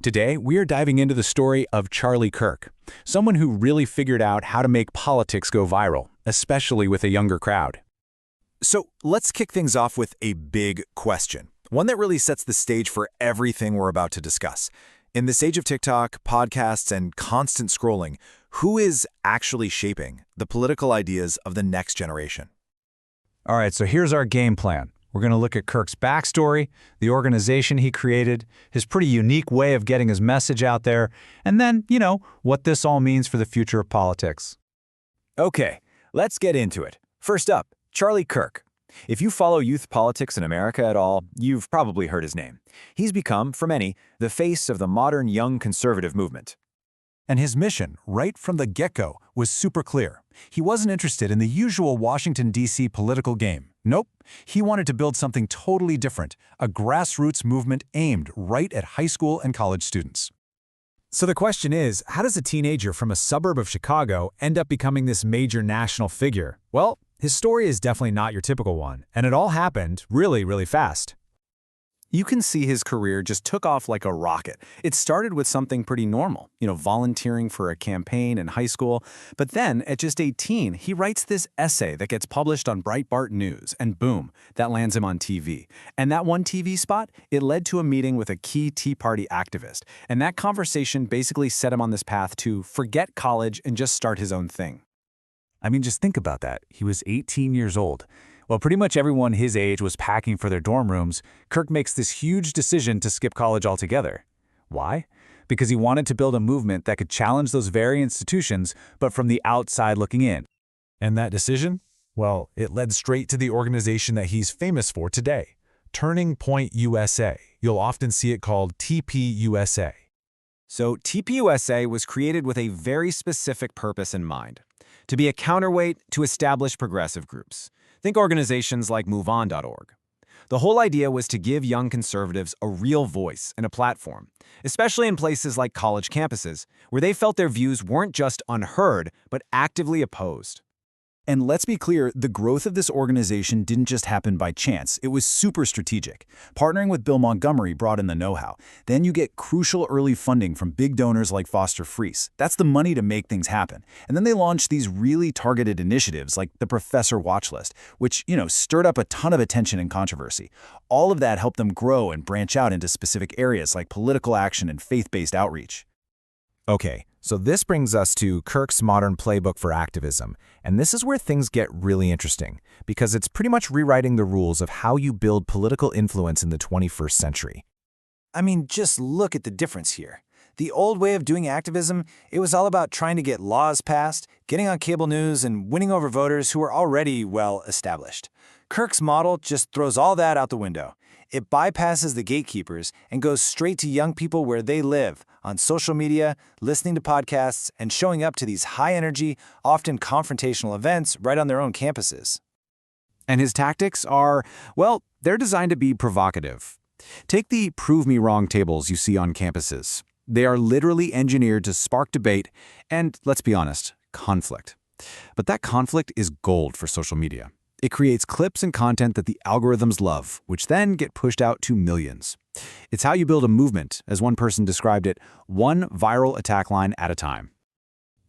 Today, we are diving into the story of Charlie Kirk, someone who really figured out how to make politics go viral, especially with a younger crowd. So let's kick things off with a big question, one that really sets the stage for everything we're about to discuss. In this age of TikTok, podcasts, and constant scrolling, who is actually shaping the political ideas of the next generation? All right, so here's our game plan. We're going to look at Kirk's backstory, the organization he created, his pretty unique way of getting his message out there, and then, what this all means for the future of politics. Okay, let's get into it. First up, Charlie Kirk. If you follow youth politics in America at all, you've probably heard his name. He's become, for many, the face of the modern young conservative movement. And his mission, right from the get-go, was super clear. He wasn't interested in the usual Washington, D.C. political game. Nope. He wanted to build something totally different, a grassroots movement aimed right at high school and college students. So the question is, how does a teenager from a suburb of Chicago end up becoming this major national figure? Well, his story is definitely not your typical one, and it all happened really, really fast. You can see his career just took off like a rocket. It started with something pretty normal, volunteering for a campaign in high school. But then, at just 18, he writes this essay that gets published on Breitbart News, and boom, that lands him on TV. And that one TV spot, it led to a meeting with a key Tea Party activist. And that conversation basically set him on this path to forget college and just start his own thing. I mean, just think about that. He was 18 years old. While pretty much everyone his age was packing for their dorm rooms, Kirk makes this huge decision to skip college altogether. Why? Because he wanted to build a movement that could challenge those very institutions, but from the outside looking in. And that decision? Well, it led straight to the organization that he's famous for today, Turning Point USA. You'll often see it called TPUSA. So TPUSA was created with a very specific purpose in mind: to be a counterweight to established progressive groups. Think organizations like MoveOn.org. The whole idea was to give young conservatives a real voice and a platform, especially in places like college campuses, where they felt their views weren't just unheard, but actively opposed. And let's be clear, the growth of this organization didn't just happen by chance. It was super strategic. Partnering with Bill Montgomery brought in the know-how. Then you get crucial early funding from big donors like Foster Friess. That's the money to make things happen. And then they launched these really targeted initiatives like the Professor Watch List, which, stirred up a ton of attention and controversy. All of that helped them grow and branch out into specific areas like political action and faith-based outreach. Okay, so this brings us to Kirk's modern playbook for activism, and this is where things get really interesting, because it's pretty much rewriting the rules of how you build political influence in the 21st century. I mean, just look at the difference here. The old way of doing activism, it was all about trying to get laws passed, getting on cable news, and winning over voters who were already well established. Kirk's model just throws all that out the window. It bypasses the gatekeepers and goes straight to young people where they live, on social media, listening to podcasts, and showing up to these high-energy, often confrontational events right on their own campuses. And his tactics are, well, they're designed to be provocative. Take the prove me wrong tables you see on campuses. They are literally engineered to spark debate and, let's be honest, conflict. But that conflict is gold for social media. It creates clips and content that the algorithms love, which then get pushed out to millions. It's how you build a movement, as one person described it, one viral attack line at a time.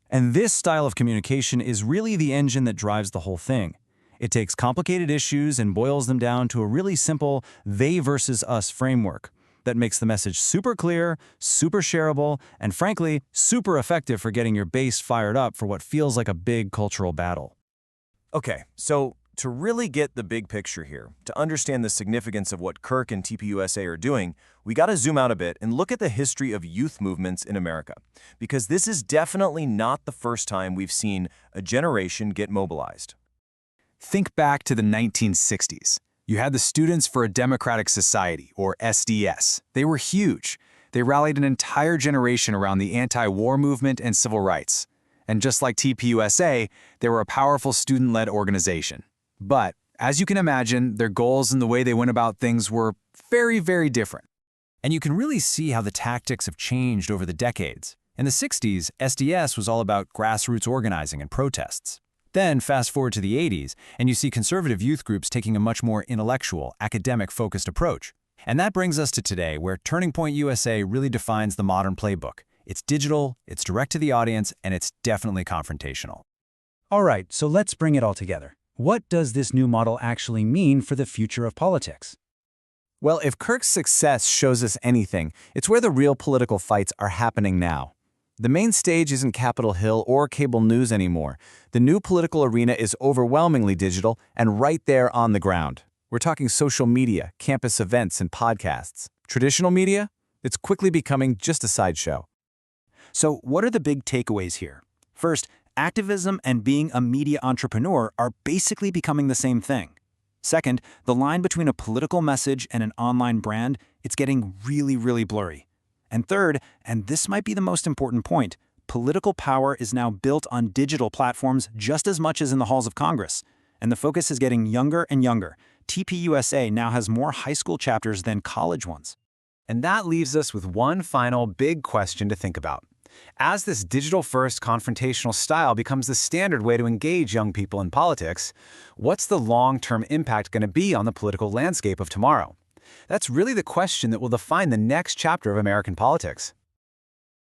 And this style of communication is really the engine that drives the whole thing. It takes complicated issues and boils them down to a really simple they versus us framework that makes the message super clear, super shareable, and frankly, super effective for getting your base fired up for what feels like a big cultural battle. Okay, so to really get the big picture here, to understand the significance of what Kirk and TPUSA are doing, we got to zoom out a bit and look at the history of youth movements in America, because this is definitely not the first time we've seen a generation get mobilized. Think back to the 1960s. You had the Students for a Democratic Society, or SDS. They were huge. They rallied an entire generation around the anti-war movement and civil rights. And just like TPUSA, they were a powerful student-led organization. But, as you can imagine, their goals and the way they went about things were very, very different. And you can really see how the tactics have changed over the decades. In the 60s, SDS was all about grassroots organizing and protests. Then, fast forward to the 80s, and you see conservative youth groups taking a much more intellectual, academic-focused approach. And that brings us to today, where Turning Point USA really defines the modern playbook. It's digital, it's direct to the audience, and it's definitely confrontational. All right, so let's bring it all together. What does this new model actually mean for the future of politics? Well, if Kirk's success shows us anything, it's where the real political fights are happening now. The main stage isn't Capitol Hill or cable news anymore. The new political arena is overwhelmingly digital and right there on the ground. We're talking social media, campus events, and podcasts. Traditional media? It's quickly becoming just a sideshow. So what are the big takeaways here? First, activism and being a media entrepreneur are basically becoming the same thing. Second, the line between a political message and an online brand, it's getting really blurry. And third, and this might be the most important point, political power is now built on digital platforms just as much as in the halls of Congress. And the focus is getting younger and younger. TPUSA now has more high school chapters than college ones. And that leaves us with one final big question to think about. As this digital-first confrontational style becomes the standard way to engage young people in politics, what's the long-term impact going to be on the political landscape of tomorrow? That's really the question that will define the next chapter of American politics.